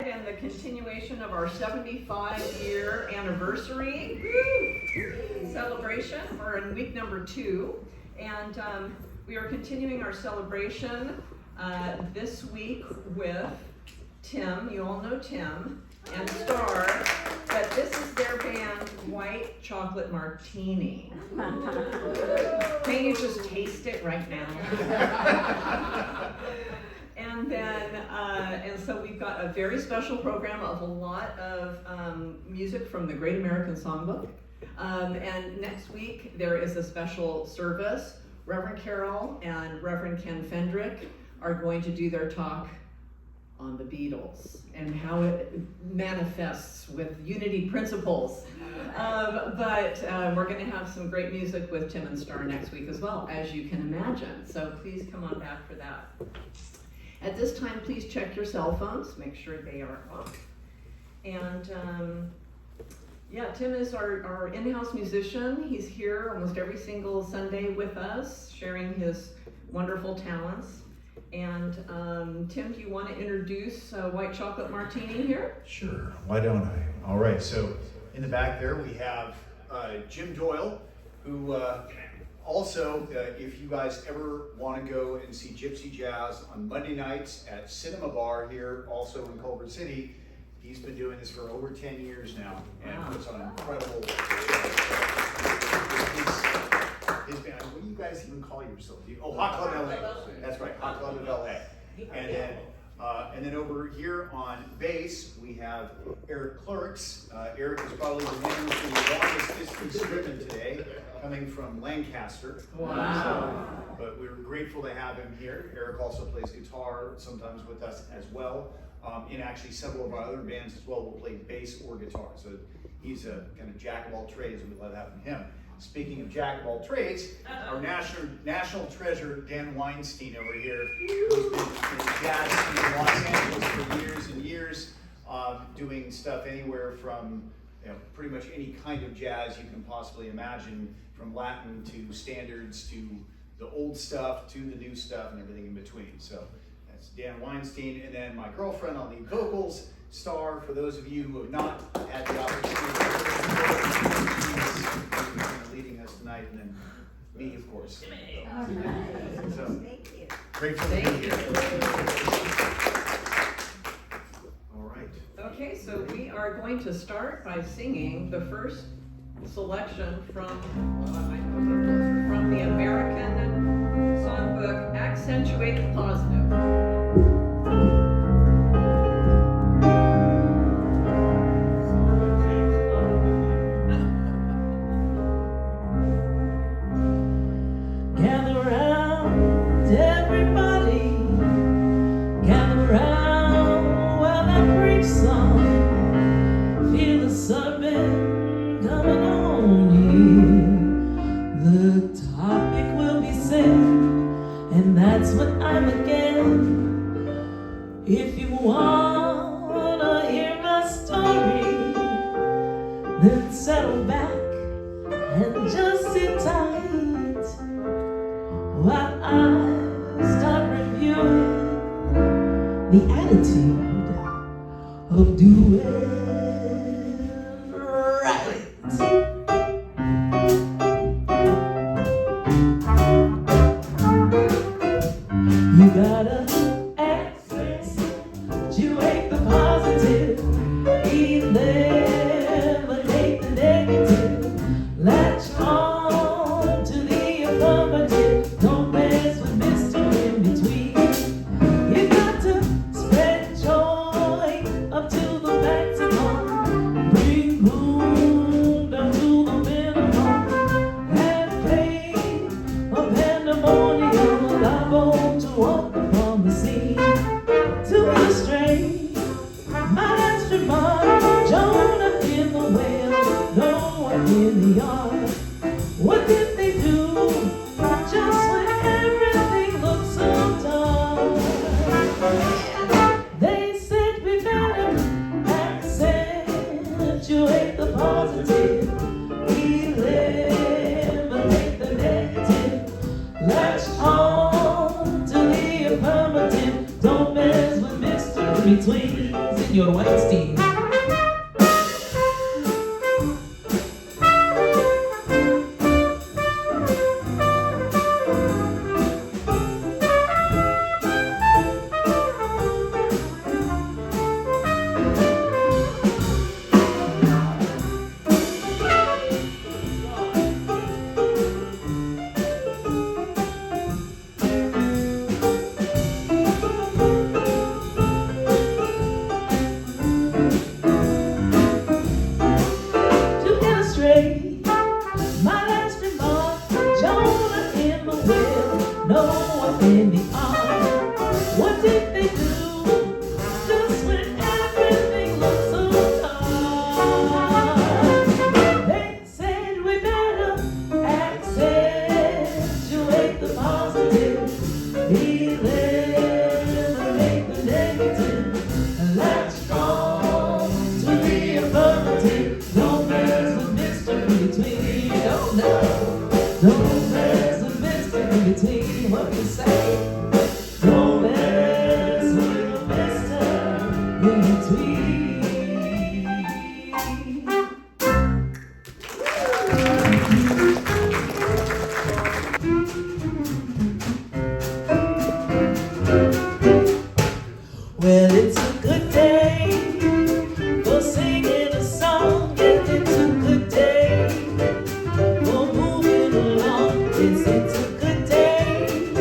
And the continuation of our 75-year anniversary celebration. We're in week number 2, and we are continuing our celebration this week with Tim. You all know Tim and Star, but this is their band, White Chocolate Martini. Can you just taste it right now? And then, and so we've got a very special program of a lot of music from the Great American Songbook. And next week there is a special service. Reverend Carol and Reverend Ken Fendrick are going to do their talk on the Beatles and how it manifests with unity principles. But we're going to have some great music with Tim and Star next week as well, as you can imagine. So please come on back for that. At this time, please check your cell phones, make sure they are off. And yeah, Tim is our in-house musician. He's here almost every single Sunday with us, sharing his wonderful talents. And Tim, do you want to introduce White Chocolate Martini here? Sure, why don't I? All right, so in the back there we have Jim Doyle, who also, if you guys ever want to go and see Gypsy Jazz on Monday nights at Cinema Bar here, also in Culver City, he's been doing this for over 10 years now, and puts on incredible shows. His band, what do you guys even call yourself? Hot Club LA. That's right, Hot Club of LA. And then over here on bass, we have Eric Clerks. Eric is probably the man with the longest distance driven today, coming from Lancaster. Wow. But we're grateful to have him here. Eric also plays guitar sometimes with us as well. In actually several of our other bands as well, we'll play bass or guitar. So he's a kind of jack of all trades, and we love having him. Speaking of jack of all trades, our national treasure, Dan Weinstein over here, who's been in jazz in Los Angeles for years and years, doing stuff anywhere from pretty much any kind of jazz you can possibly imagine, from Latin to standards to the old stuff to the new stuff and everything in between. So that's Dan Weinstein, and then my girlfriend on lead vocals, Star, for those of you who have not had the opportunity to she's leading us tonight, and then me, of course. All right. So, Thank you. grateful to be here. All right. Okay, so we are going to start by singing the first selection from the American Songbook, Accentuate the Positive. If you wanna hear my story, then settle back and just sit tight while I start reviewing the attitude of doing right. You gotta accentuate the positive, eliminate the negative, latch on to the affirmative, don't mess with mystery in between. You got to spread joy up to the maximum, bring gloom down to the minimum, have faith of pandemonium, liable to walk upon the scene. To illustrate my mastermind, Jonah in the whale, Noah in the ark. What did they do just when everything looked so dark? They said we better accentuate the positive, eliminate the negative, latch on to the affirmative, don't mess with mystery between. Señor Weinstein. To illustrate my last remark, Jonah in the well, Noah in the ark. What did they do just when everything looked so dark? They said we better accentuate the positive, eliminate the negative, latch on to the affirmative. Don't mess with mystery between. Oh no, don't mess with mystery between. What you say? Don't mess with the mystery in between. Well, it's a good day for singing a song, and it's a good day for moving along. It's a good day.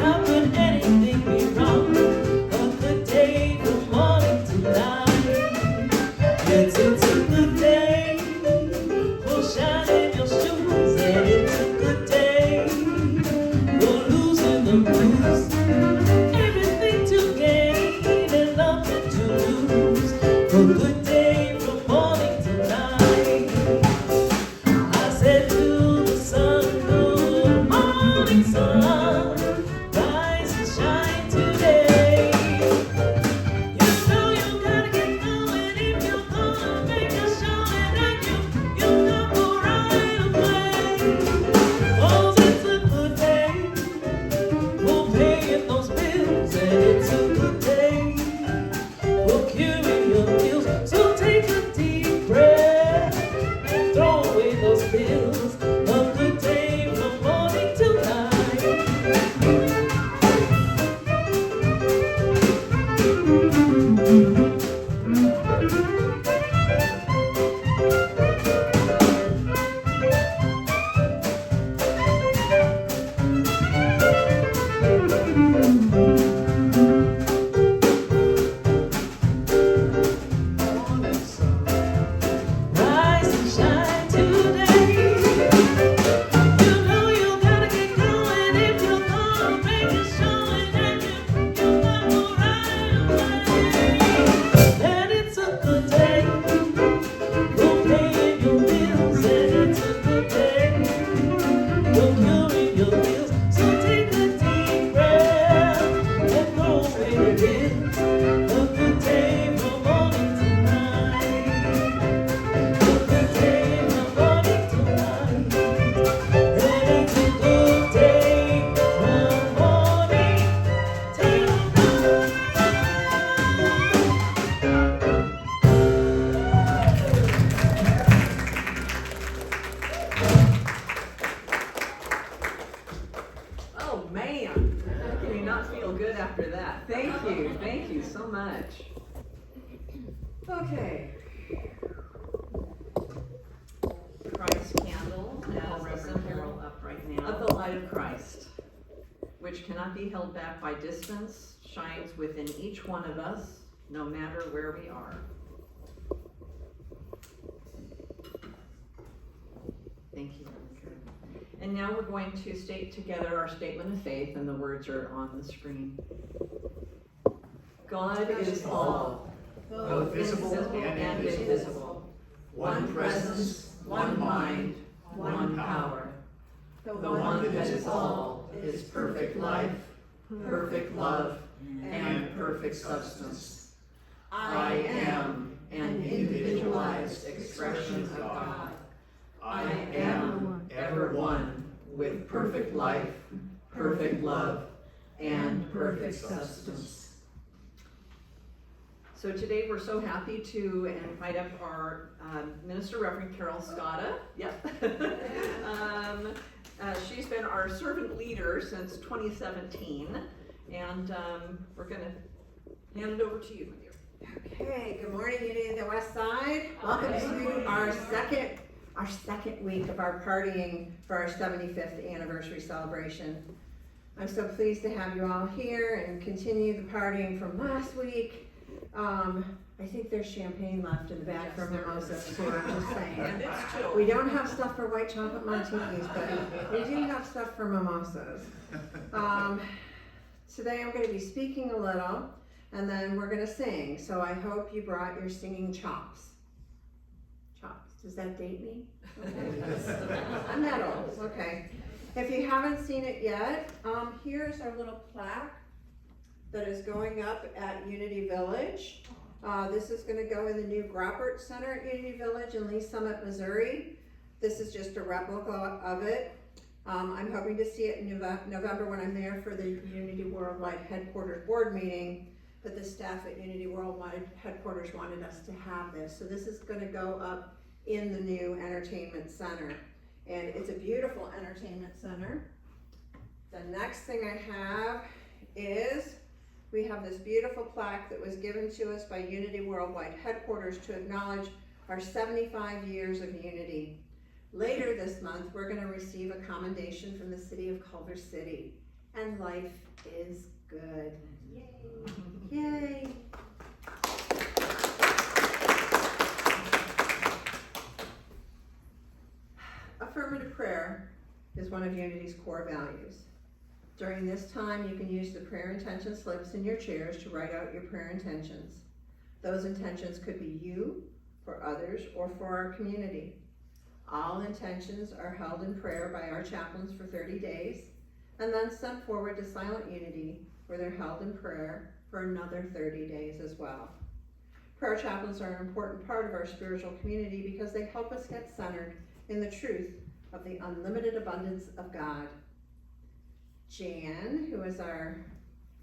How could anything be wrong? A good day from morning to night. Yes, it's a good day for shining your shoes, and it's a good day for losing the blues. Everything to gain and nothing to lose. A good day from morning to night. I said to the sun, good morning, sun. Rise and shine today. You know you gotta get going if you're gonna make a showing, and you got go right away. 'Cause it's a good day for paying those bills, and it's a good day for curing your guilt. So take a deep breath and throw away those pills. A good day from morning till night. Rise and shine today. You know you gotta get going if you're gonna make a showing, and you got go right away. And it's a good day for paying your bills, and it's a good day for curing your guilt. So take a deep breath and throw away the pills. A good day from morning to night. A good day from morning to night. And it's a good day from morning till Oh man, how can you not feel good after that? Thank you so much. Okay. Christ candle as a symbol up right of now. the light of Christ, which cannot be held back by distance, shines within each one of us, no matter where we are. Thank you. And now we're going to state together our statement of faith, and the words are on the screen. God is all, both visible and invisible. one presence, one mind, one power. The one that is all is perfect life, perfect love, and perfect substance. I am an individualized expression of God. I am ever one with perfect life, perfect love, and perfect substance. So today we're so happy to invite up our Minister Reverend Carol Scotta. Yep. She's been our servant leader since 2017, and we're going to hand it over to you, my dear. Okay, good morning, Unity of the West Side. Welcome to our second week of our partying for our 75th anniversary celebration. I'm so pleased to have you all here and continue the partying from last week. I think there's champagne left in the back for mimosas too, I'm just saying. And it's chilled. We don't have stuff for white chocolate martinis, but we do have stuff for mimosas. Today I'm going to be speaking a little, and then we're going to sing. So I hope you brought your singing chops. Chops. Does that date me? Okay. I'm that old. Okay. If you haven't seen it yet, here's our little plaque that is going up at Unity Village. This is going to go in the new Groppert Center at Unity Village in Lee Summit, Missouri. This is just a replica of it. I'm hoping to see it in November when I'm there for the Unity Worldwide Headquarters Board meeting, but the staff at Unity Worldwide Headquarters wanted us to have this. So this is going to go up in the new entertainment center. And it's a beautiful entertainment center. The next thing I have is we have this beautiful plaque that was given to us by Unity Worldwide Headquarters to acknowledge our 75 years of unity. Later this month, we're going to receive a commendation from the city of Culver City. And life is good. Yay! Yay! Affirmative prayer is one of Unity's core values. During this time, you can use the prayer intention slips in your chairs to write out your prayer intentions. Those intentions could be you, for others, or for our community. All intentions are held in prayer by our chaplains for 30 days, and then sent forward to Silent Unity, where they're held in prayer for another 30 days as well. Prayer chaplains are an important part of our spiritual community because they help us get centered in the truth of the unlimited abundance of God. Jan, who is our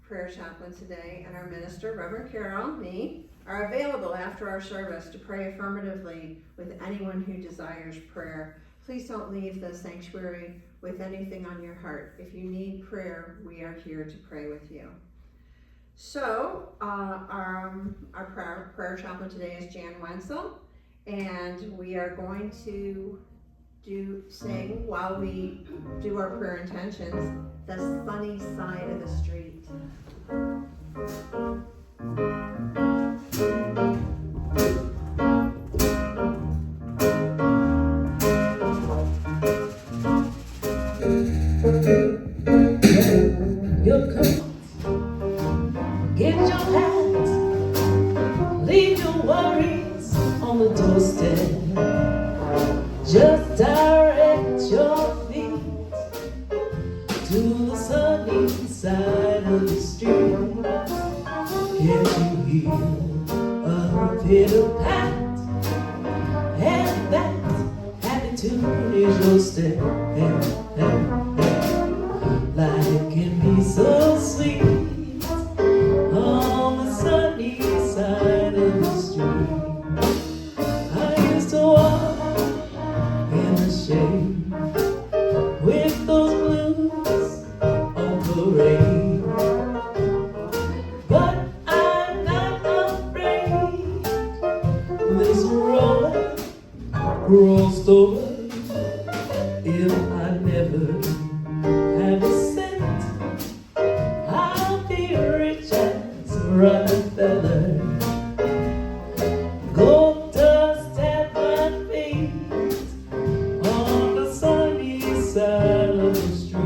prayer chaplain today, and our minister, Reverend Carol, me, are available after our service to pray affirmatively with anyone who desires prayer. Please don't leave the sanctuary with anything on your heart. If you need prayer, we are here to pray with you. So, our prayer chaplain today is Jan Wenzel, and we are going to sing while we do our prayer intentions, The Sunny Side of the Street. Your coat, get your hat, leave your worries on the doorstep. Just direct your feet to the sunny side of the street. Can you hear a pitter-pat? And that happy tune is your step. Life can be so sweet on the sunny side of the street. I used to walk in the shade with those blues on parade, but I'm not afraid. This roller crossed over. If I never have a cent, I'll be rich as Rockefeller. Gold dust at my feet on the sunny side of the street.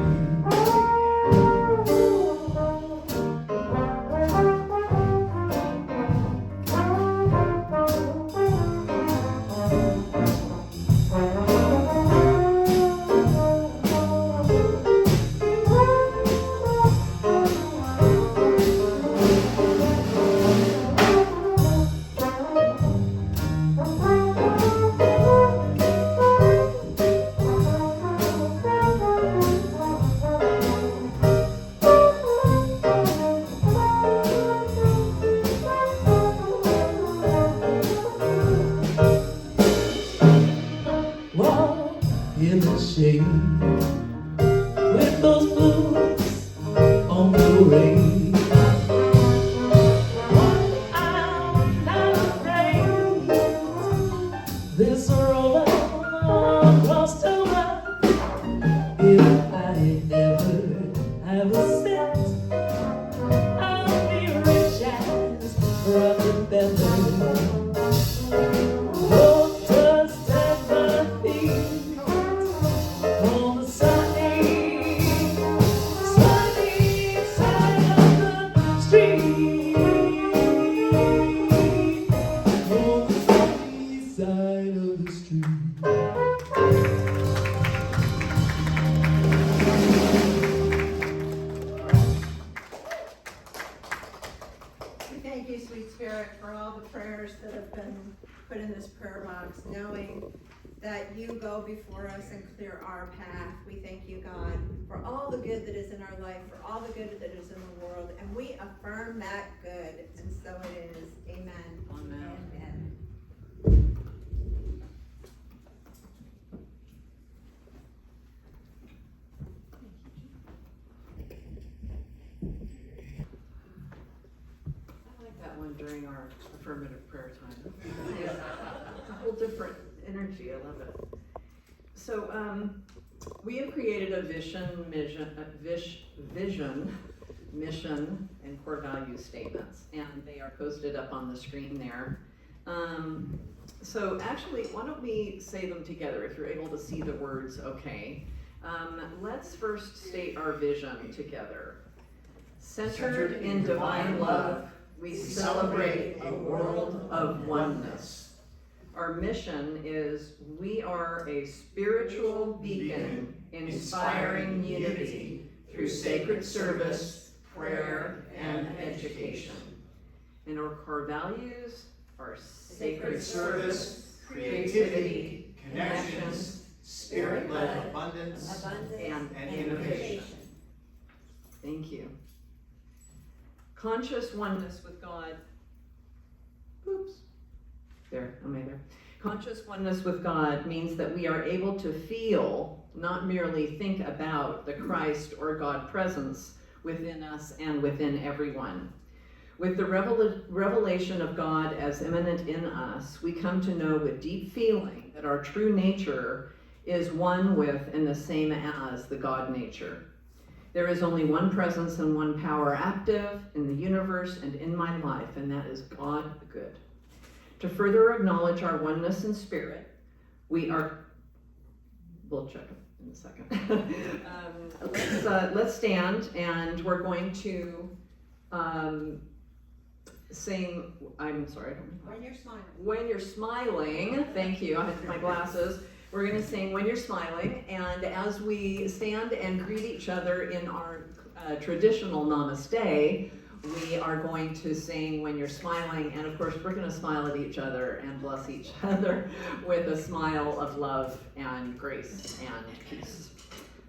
in the shade with those blues on parade. Oh, I'm not afraid. This road across the world, if I never have a cent, I'll be rich as Rockefeller. Oh, trust at my feet on the sunny side of the street. On the sunny side of the street. We thank you, sweet Spirit, for all the prayers that have been put in this prayer box, knowing that you go before us and clear our path. We thank you, God, for all the good that is in our life, for all the good that is in the world, and we affirm that good, and so it is. Amen. Amen. Amen. I like that one during our affirmative prayer time. It's a whole different energy. I love it. So we have created a vision, mission, and core value statements, and they are posted up on the screen there. So actually, why don't we say them together if you're able to see the words, okay. Let's first state our vision together. Centered in divine love, we celebrate a world of oneness. Our mission is we are a spiritual beacon inspiring unity through sacred service, prayer, and education. And our core values are sacred service, creativity, connections, spirit-led abundance, and innovation. Thank you. Conscious oneness with God. Oops. There, am I there? Conscious oneness with God means that we are able to feel, not merely think about, the Christ or God presence within us and within everyone. With the revelation of God as immanent in us, we come to know with deep feeling that our true nature is one with and the same as the God nature. There is only one presence and one power active in the universe and in my life, and that is God the good. To further acknowledge our oneness in spirit, we'll check in a second. Let's stand, and we're going to sing, I'm sorry. When you're smiling. When you're smiling, thank you, I have my glasses. We're going to sing When You're Smiling, and as we stand and greet each other in our traditional namaste, we are going to sing When You're Smiling, and of course we're going to smile at each other and bless each other with a smile of love and grace and peace.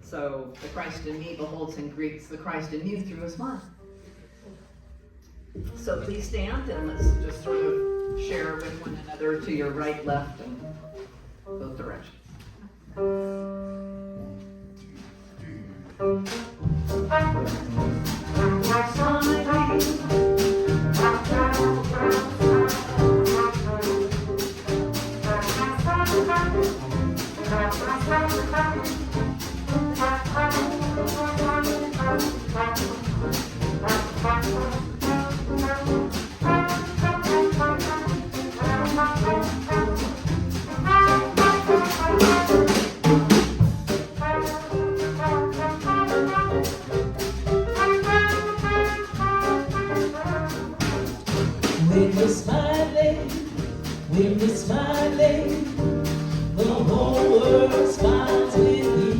So the Christ in me beholds and greets the Christ in you through a smile. So please stand and let's just sort of share with one another to your right, left, and both directions. When you're smiling, the whole world smiles with you.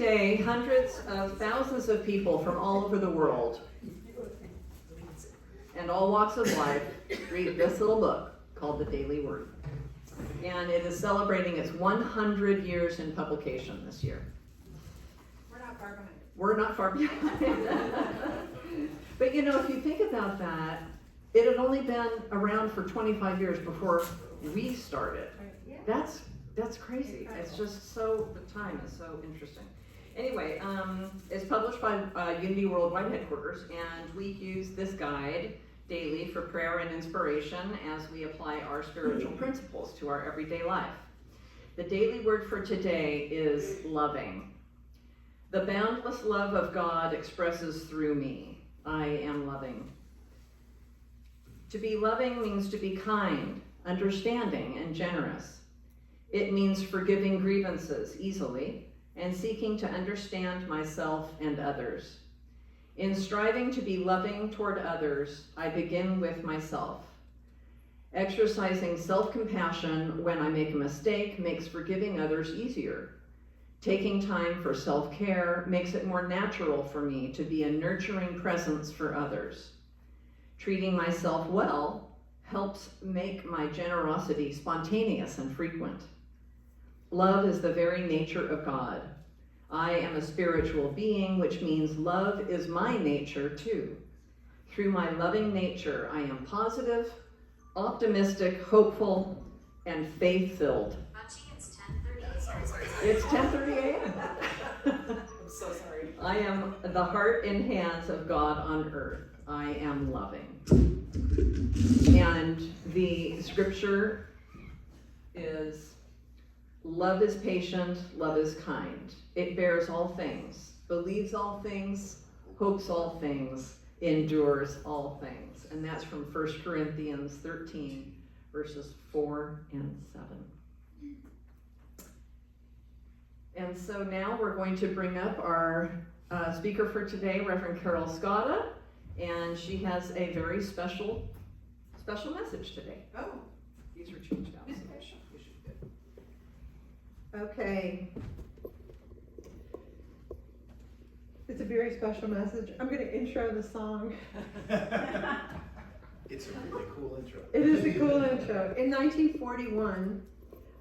day, hundreds of thousands of people from all over the world and all walks of life read this little book called The Daily Word. And it is celebrating its 100 years in publication this year. We're not far behind. We're not far behind. But you know, if you think about that, it had only been around for 25 years before we started. That's crazy. It's just so, the time is so interesting. Anyway, it's published by Unity Worldwide Headquarters, and we use this guide daily for prayer and inspiration as we apply our spiritual principles to our everyday life. The daily word for today is loving. The boundless love of God expresses through me. I am loving. To be loving means to be kind, understanding, and generous. It means forgiving grievances easily and seeking to understand myself and others. In striving to be loving toward others, I begin with myself. Exercising self-compassion when I make a mistake makes forgiving others easier. Taking time for self-care makes it more natural for me to be a nurturing presence for others. Treating myself well helps make my generosity spontaneous and frequent. Love is the very nature of God. I am a spiritual being, which means love is my nature too. Through my loving nature, I am positive, optimistic, hopeful, and faith-filled. It's 10:30. It's 10:30 a.m. I'm so sorry. I am the heart and hands of God on earth. I am loving. And the scripture is, love is patient, love is kind. It bears all things, believes all things, hopes all things, endures all things. And that's from 1 Corinthians 13, verses 4 and 7. And so now we're going to bring up our speaker for today, Reverend Carol Scotta, and she has a very special message today. Oh, These are changed out, so you should get. okay. It's a very special message. I'm going to intro the song. It's a really cool intro. It is a cool intro. In 1941,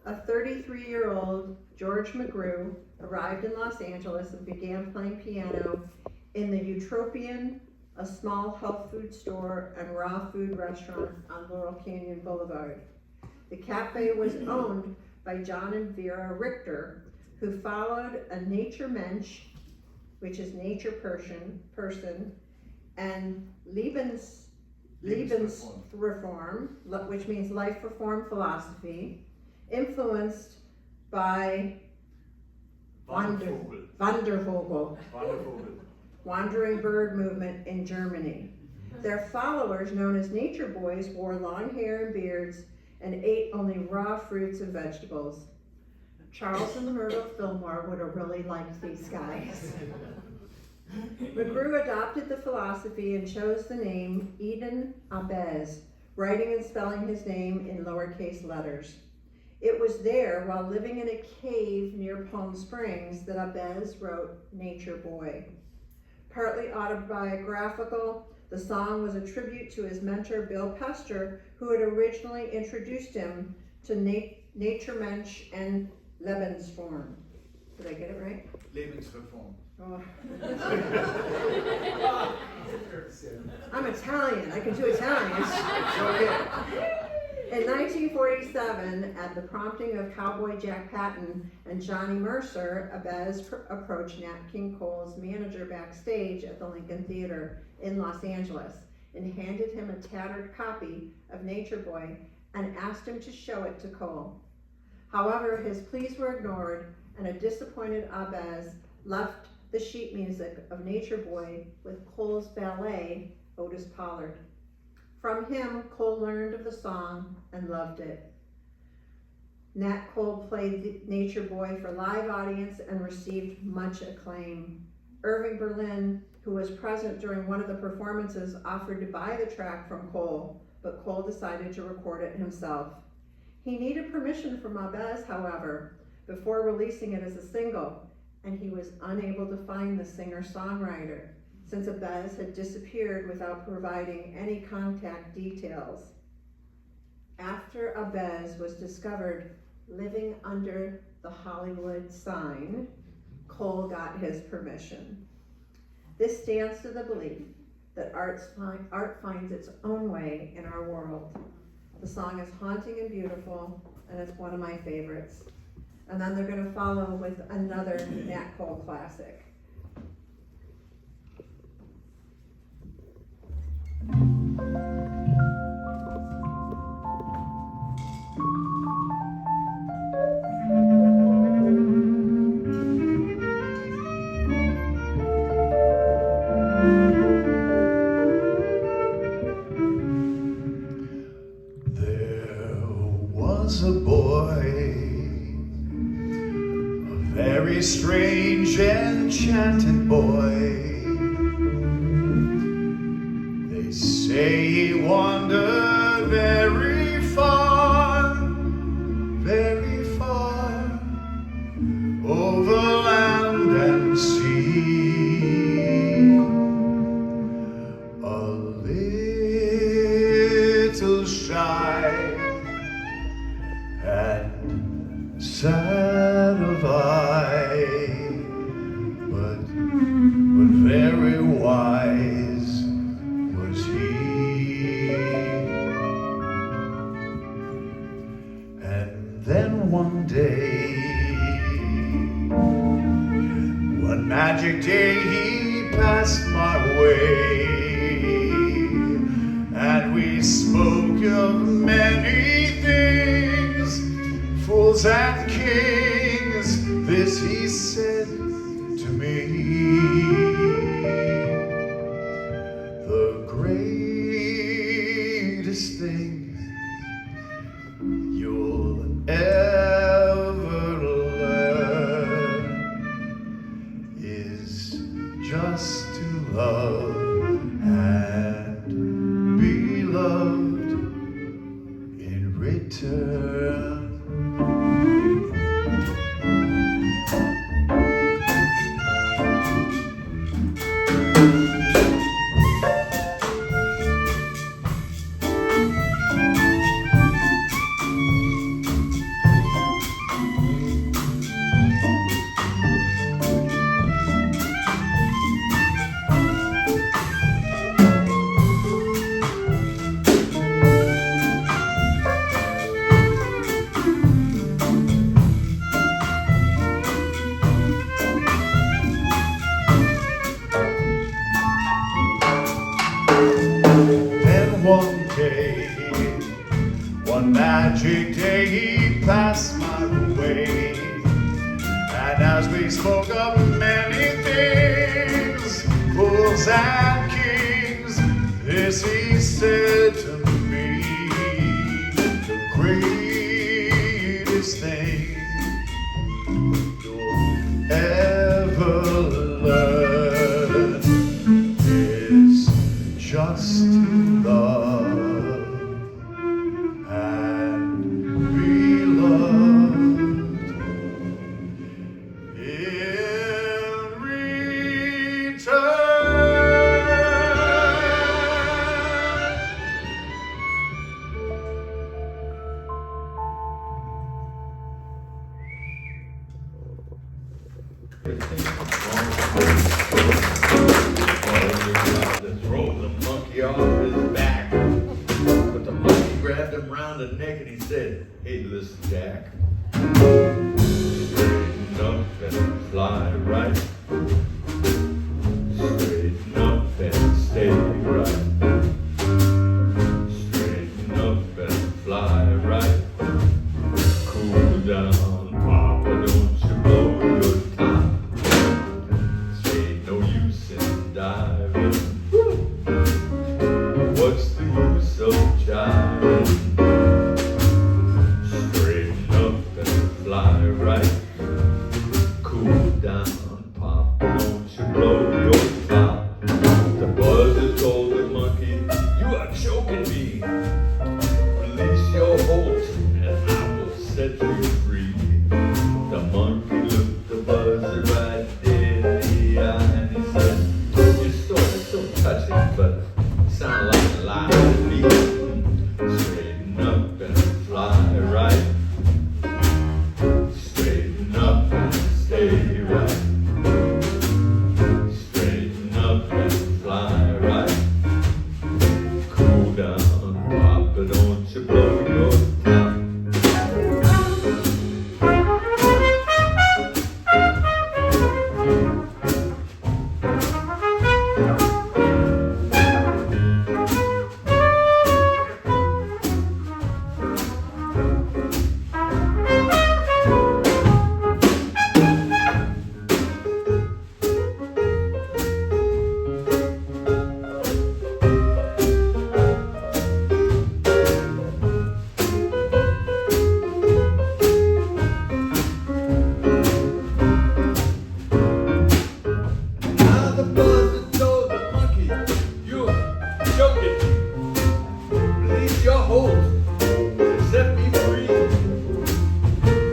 a 33-year-old George McGrew arrived in Los Angeles and began playing piano in the Utopian, a small health food store and raw food restaurant on Laurel Canyon Boulevard. The cafe was owned by John and Vera Richter, who followed a nature mensch, which is nature person, and Lebensreform, which means life reform philosophy, influenced by Wandervogel, wandering bird movement in Germany. Their followers, known as nature boys, wore long hair and beards and ate only raw fruits and vegetables. Charles and the Myrtle Fillmore would have really liked these guys. McGrew adopted the philosophy and chose the name Eden Abez, writing and spelling his name in lowercase letters. It was there, while living in a cave near Palm Springs, that Abez wrote Nature Boy. Partly autobiographical, the song was a tribute to his mentor Bill Pester, who had originally introduced him to nature mensch and Lebensform. Did I get it right? Lebensreform. Oh. I'm Italian. I can do Italian. In 1947, at the prompting of Cowboy Jack Patton and Johnny Mercer, Abez approached Nat King Cole's manager backstage at the Lincoln Theater in Los Angeles and handed him a tattered copy of Nature Boy and asked him to show it to Cole. However, his pleas were ignored, and a disappointed Abez left the sheet music of Nature Boy with Cole's valet, Otis Pollard. From him, Cole learned of the song and loved it. Nat Cole played Nature Boy for live audience and received much acclaim. Irving Berlin, who was present during one of the performances, offered to buy the track from Cole, but Cole decided to record it himself. He needed permission from Abez, however, before releasing it as a single, and he was unable to find the singer-songwriter since Abez had disappeared without providing any contact details. After Abez was discovered living under the Hollywood sign, Cole got his permission. This stands to the belief that art finds its own way in our world. The song is haunting and beautiful, and it's one of my favorites. And then they're going to follow with another Nat Cole classic. A boy, a very strange, enchanted boy. They say he wandered very far, over land and sea. A little shy and sad of eye, but very wise was he. And then one day, one magic day, he passed my way, and we spoke of many things, fools and kings. This he said to me: the greatest thing you'll ever learn is just to love and be loved in return. One day, one magic day, he passed my way, and as we spoke of many things, fools and kings, this he said to me: the greatest thing you'll ever learn is just to love and be loved in return. Throw the monkey off his back, but the monkey grabbed him round the neck and he said, "Hey, listen, Jack, straighten up and fly right, straighten up and stay right, straighten up and fly right, cool down, Papa, don't you blow your top, ain't no use in diving. What's the use of jiving? Straighten up and fly right. Cool down, Pop, don't you blow your top. The buzzer told the monkey, you are choking me. Release your hold and I will set you free. The monkey looked the buzzer right but it sounded like a lie to me. Straighten up and fly right. Straighten up and stay right. Straighten up and fly right. Cool down, Papa, don't you blow your top. Now the buzzer told the monkey, you're joking. Release your hold and set me free.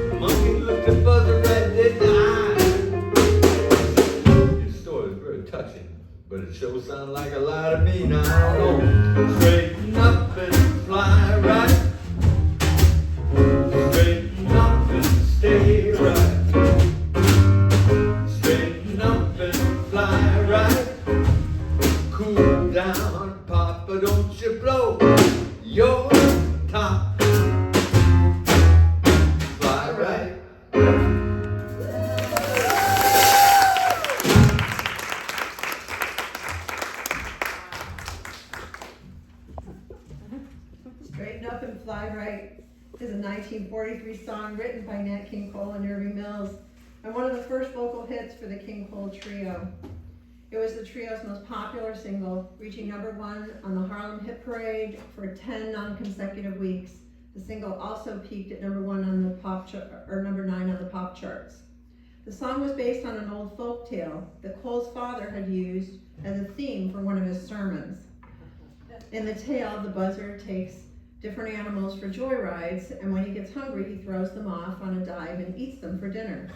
The monkey looked the buzzer right dead in the eye. Your story is very touching, but it sure sounds like a lie to me. Now I don't know. Straighten up and fly right. Straighten up and stay right. Straighten up and fly right. Cool down, Papa, don't you blow your top. Fly right. Straighten Up and Fly Right is a 1943 song written by Nat King Cole and Irving Mills, and one of the first vocal hits for the King Cole Trio. It was the trio's most popular single, reaching #1 on the Harlem Hit Parade for 10 non-consecutive weeks. The single also peaked at #1 on the #9 on the pop charts. The song was based on an old folk tale that Cole's father had used as a theme for one of his sermons. In the tale, the buzzer takes different animals for joyrides, and when he gets hungry, he throws them off on a dive and eats them for dinner.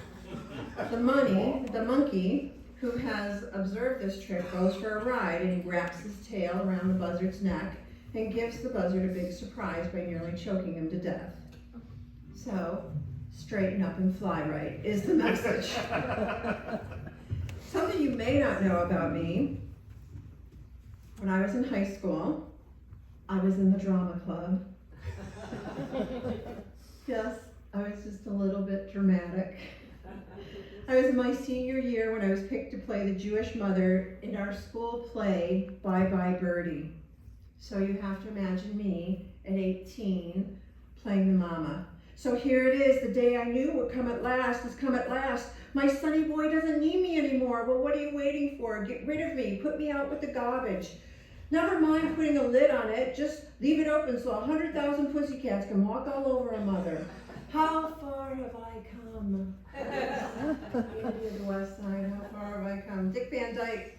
The monkey, who has observed this trick, goes for a ride, and he wraps his tail around the buzzard's neck and gives the buzzard a big surprise by nearly choking him to death. So, straighten up and fly right is the message. Something you may not know about me: when I was in high school, I was in the drama club. Yes, I was just a little bit dramatic. I was in my senior year when I was picked to play the Jewish mother in our school play, Bye Bye Birdie. So you have to imagine me at 18 playing the mama. So here it is, the day I knew would come at last has come at last. My sonny boy doesn't need me anymore. Well, what are you waiting for? Get rid of me, put me out with the garbage. Never mind putting a lid on it, just leave it open so 100,000 pussycats can walk all over a mother. How far have I come? The West Side, how far have I come? Dick Van Dyke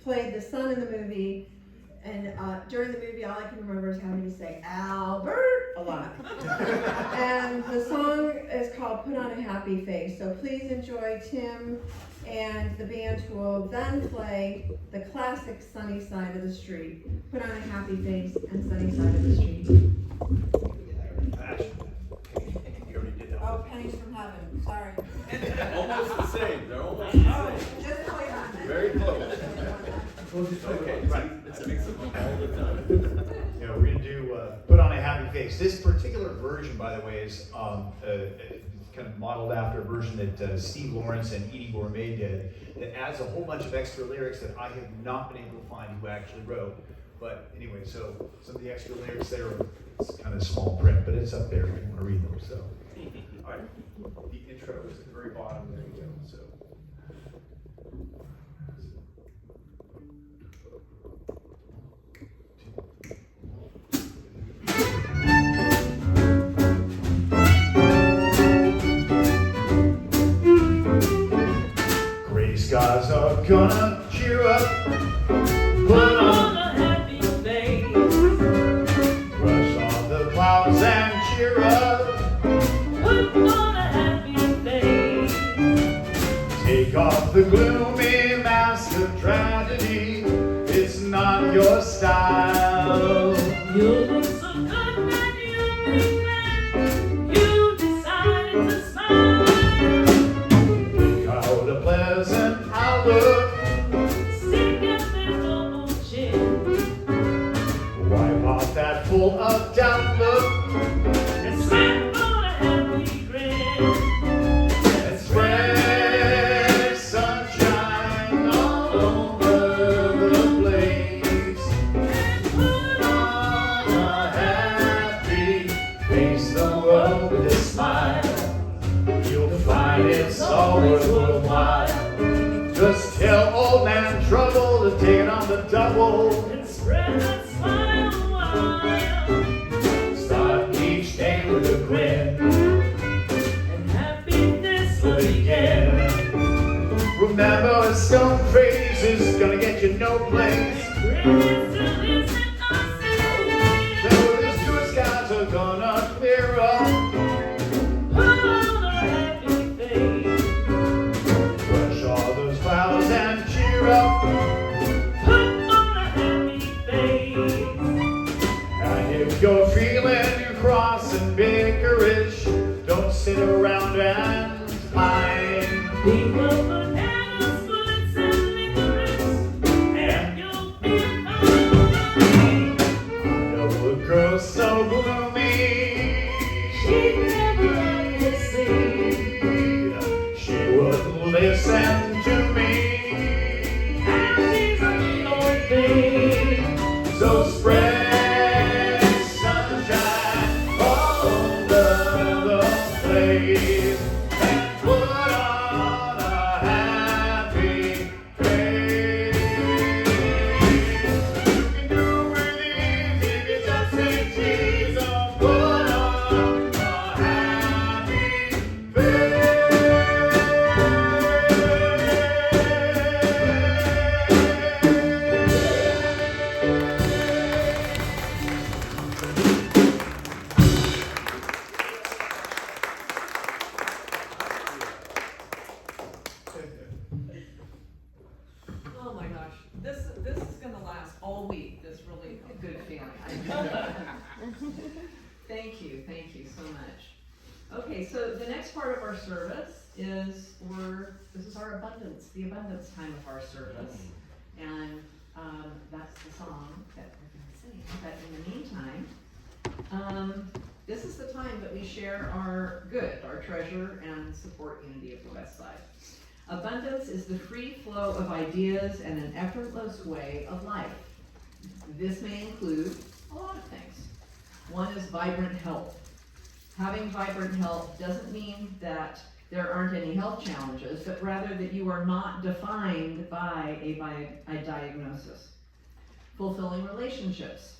played the son in the movie, and during the movie, all I can remember is having to say Albert a lot. And the song is called Put on a Happy Face. So please enjoy Tim and the band, who will then play the classic Sunny Side of the Street. Put on a Happy Face and Sunny Side of the Street. You already did that. Oh, Pennies from Heaven, sorry. Almost the same. They're almost the Oh, same. just play on it. Very close. Okay, right. It's mix them up all the time. Yeah, we're gonna do Put on a Happy Face. This particular version, by the way, is kind of modeled after a version that Steve Lawrence and Edie Gourmet did, that adds a whole bunch of extra lyrics that I have not been able to find who actually wrote. But anyway, so some of the extra lyrics there are, it's kind of small print, but it's up there if you want to read them. So, all right, the intro is at the very bottom. There you go. So. Gray skies are gonna cheer up. Put on a happy face. Brush off the clouds and cheer up. Put on a happy face. Take off the gloomy mask of tragedy. It's not love your style. You look so good that you make that you decided to smile. Got a pleasant outlook. Stick up that noble chin Wipe off that full of doubt look. and slap on a happy grin. And spread sunshine all over the place. And put On a happy face the world with a smile. You'll find it's all worthwhile. Just tell old man Trouble to take it on the double. and spread that smile a while. Start each day with a grin. And happiness will begin. Remember, a stone face is gonna get you no place. Grin still isn't us anyway. Those blue skies are gonna clear up. Put on a happy face. Brush all those clouds and cheer up. Put on a happy face. And if you're feeling cross and bickerish, don't sit around and pine. Think of bananas, bullets, and licorice, and you'll be fine. I know a girl so gloomy. She'd never like to see. She wouldn't listen to me. And she's a only thing. So spread sunshine all over the place and put on a happy face. You can do it if you just say cheese or put on a happy face. Oh my gosh, this is gonna last all week, this really good feeling. Thank you so much. Okay, so the next part of our service is this is our the abundance time of our service. And that's the song that we're gonna sing. But in the meantime, this is the time that we share our good, our treasure, and support Unity of the West Side. Abundance is the free flow of ideas and an effortless way of life. This may include a lot of things. One is vibrant health. Having vibrant health doesn't mean that there aren't any health challenges, but rather that you are not defined by a diagnosis. Fulfilling relationships.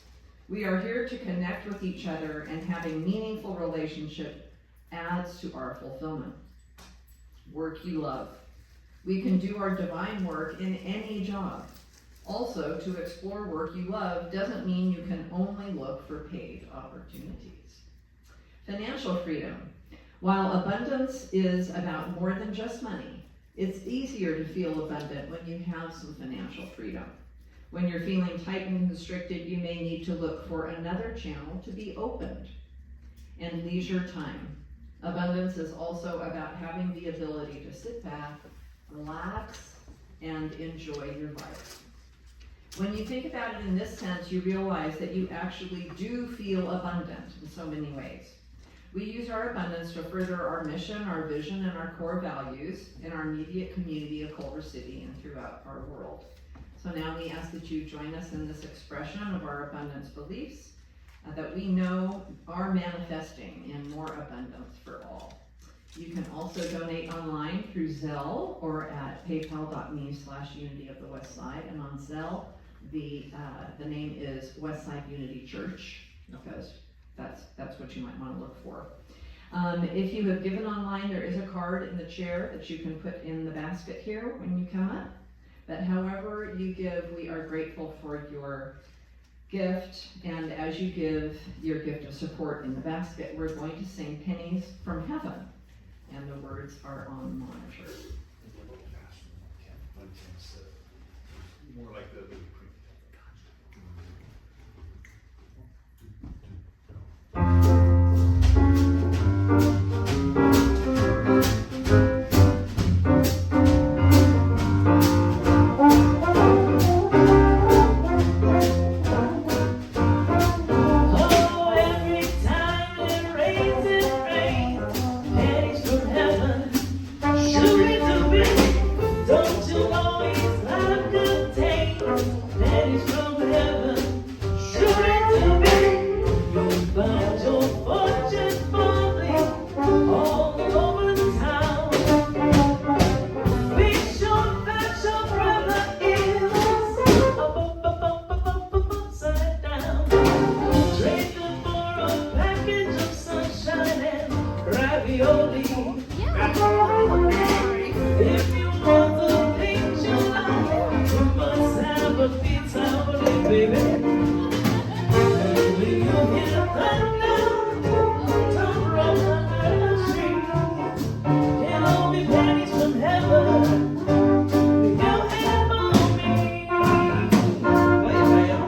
We are here to connect with each other, and having meaningful relationship adds to our fulfillment. Work you love. We can do our divine work in any job. Also, to explore work you love doesn't mean you can only look for paid opportunities. Financial freedom. While abundance is about more than just money, it's easier to feel abundant when you have some financial freedom. When you're feeling tight and constricted, you may need to look for another channel to be opened. And leisure time. Abundance is also about having the ability to sit back, relax, and enjoy your life. When you think about it in this sense, you realize that you actually do feel abundant in so many ways. We use our abundance to further our mission, our vision, and our core values in our immediate community of Culver City and throughout our world. So now we ask that you join us in this expression of our abundance beliefs that we know are manifesting in more abundance for all. You can also donate online through Zelle or at paypal.me/Unity of the West Side. And on Zelle, the name is Westside Unity Church, because that's what you might want to look for. If you have given online, there is a card in the chair that you can put in the basket here when you come up. But however you give, we are grateful for your gift. And as you give your gift of support in the basket, we're going to sing Pennies from Heaven. And the words are on the monitor. More like the Daddy's from heaven, shooting to me. You'll find your fortune falling all over the town. Be sure that your brother is upside down. Trade them for a package of sunshine and ravioli. If you want the things you like, you must have a pizza only, baby. And when you hear thunder, don't roll under the tree. It'll all be pennies from heaven. You and mommy. Wait, man.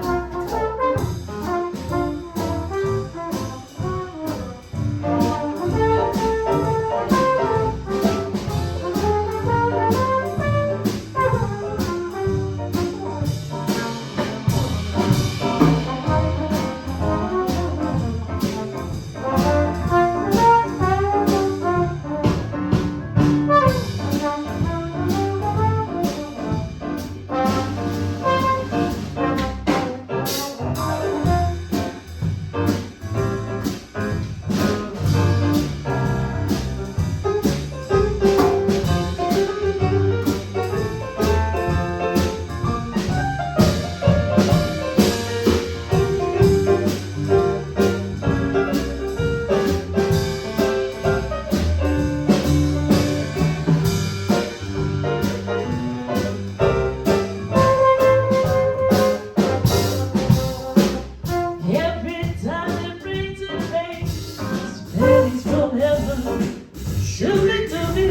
Every time it rains, pennies from heaven. Shoot it to me.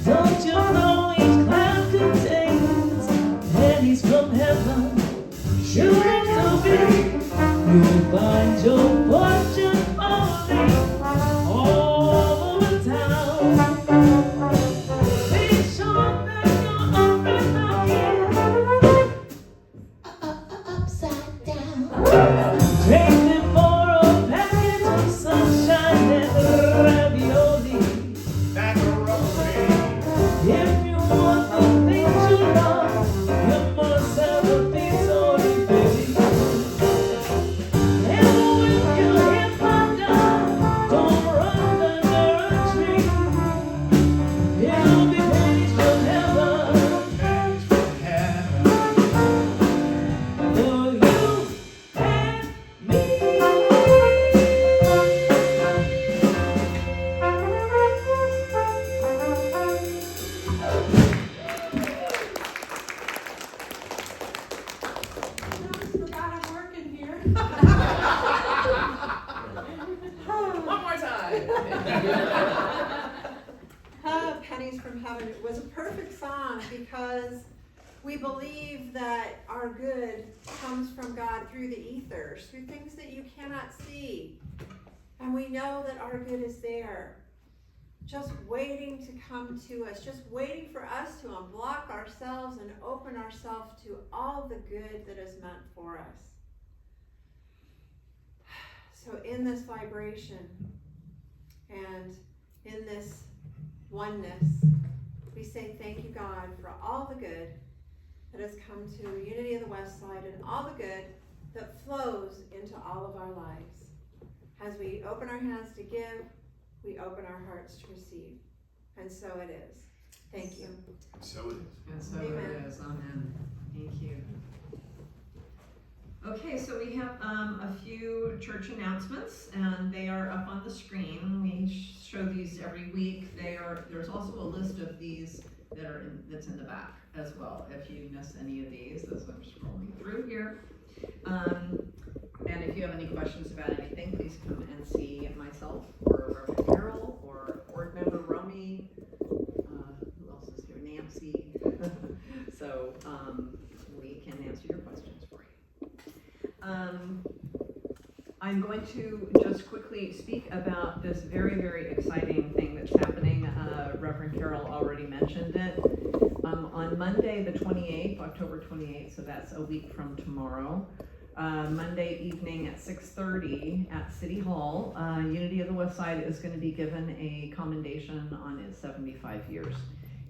Don't you know each cloud contains pennies from heaven? Shoot it to me. You'll find your fortune falling all over town. Be sure that your umbrella is Upside down. Trade them for a package of sunshine and ravioli. If you want the things you love, you must have a piece of it, baby. And when you hear thunder, don't run under a tree. It'll be pennies from heaven for you and me. Forgot I'm working here. One more time. Pennies from Heaven. It was a perfect song because we believe that our good comes from God through the ethers, through things that you cannot see. And we know that our good is there, just waiting to come to us, just waiting for us to unblock ourselves and open ourselves to all the good that is meant for us. So in this vibration and in this oneness, we say thank you, God, for all the good that has come to Unity of the West Side and all the good that flows into all of our lives. As we open our hands to give, we open our hearts to receive. And so it is. Thank you. So it is. And so Amen. it is, amen. Thank you. Okay, so we have a few church announcements, and they are up on the screen. We show these every week. There's also a list of these that's in the back as well. If you miss any of these, as I'm scrolling through here. And if you have any questions about anything, please come and see myself or Reverend Carol or board member Romy. Who else is here? Nancy. So we can answer your questions for you. I'm going to just quickly speak about this very, very exciting thing that's happening. Reverend Carol already mentioned it. On Monday, the 28th, October 28th, so that's a week from tomorrow, Monday evening at 6:30 at City Hall, Unity of the West Side is going to be given a commendation on its 75 years.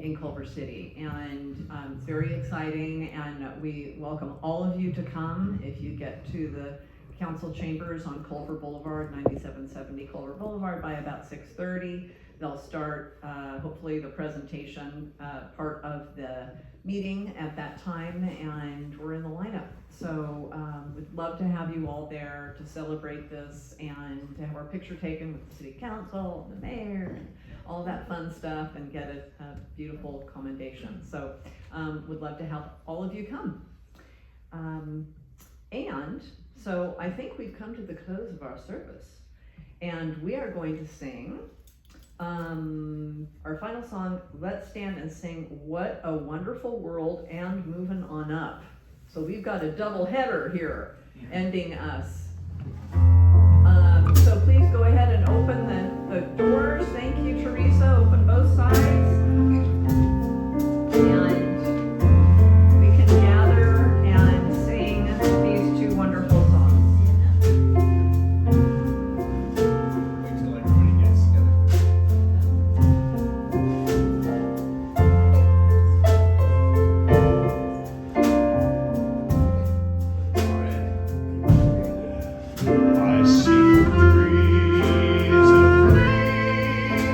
in Culver City. And it's very exciting, and we welcome all of you to come. If you get to the council chambers on Culver Boulevard, 9770 Culver Boulevard, by about 6:30. They'll start, hopefully, the presentation part of the meeting at that time, and we're in the lineup. So we'd love to have you all there to celebrate this and to have our picture taken with the city council, the mayor, and all that fun stuff, and get a beautiful commendation. So would love to have all of you come. And so I think we've come to the close of our service, and we are going to sing our final song. Let's stand and sing "What a Wonderful World" and "Moving On Up." So we've got a double header here ending us. So please go ahead and open the doors. Thank you, Teresa. Open both sides. And we can gather and sing these two wonderful songs. Wait till everybody gets together. I see trees of green,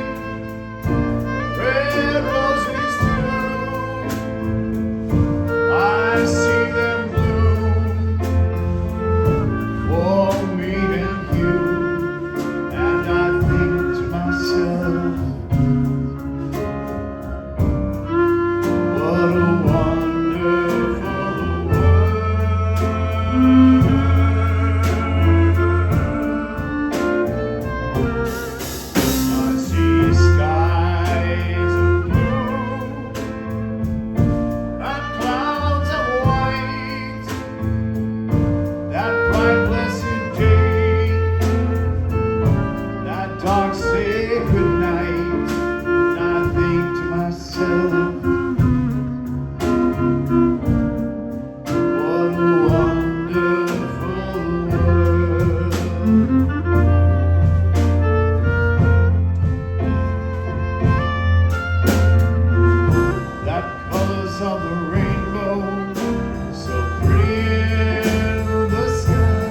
red roses too. I see them bloom for me and you, and I think to myself, what a wonderful world. I see skies of blue and clouds of white, that bright blessed day, that dark sacred night, and I think to myself, what a wonderful world. That colors of the rainbow, so pretty in the sky,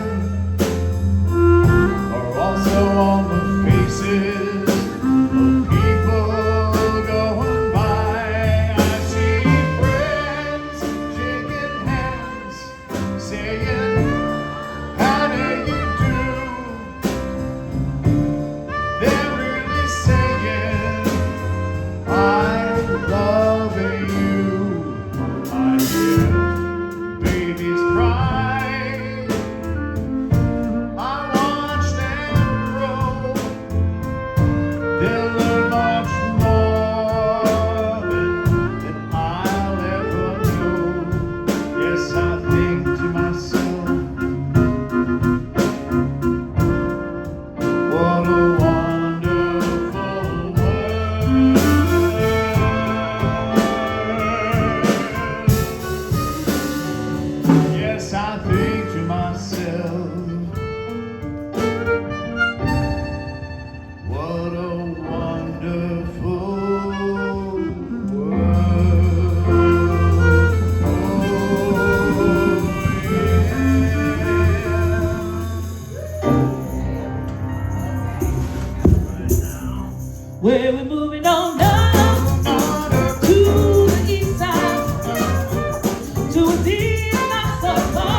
are also on the faces of people going by. I see friends shaking hands, saying, how do you do? They're really saying, I'm loving you. I hear babies cry. I watch them grow. They'll learn much more than I'll ever know. Yes, I think to myself, what a wonderful world. Yes, I think to myself, what a wonderful world. Oh, yeah. Where we're moving on down to the east side, to a deep not so far.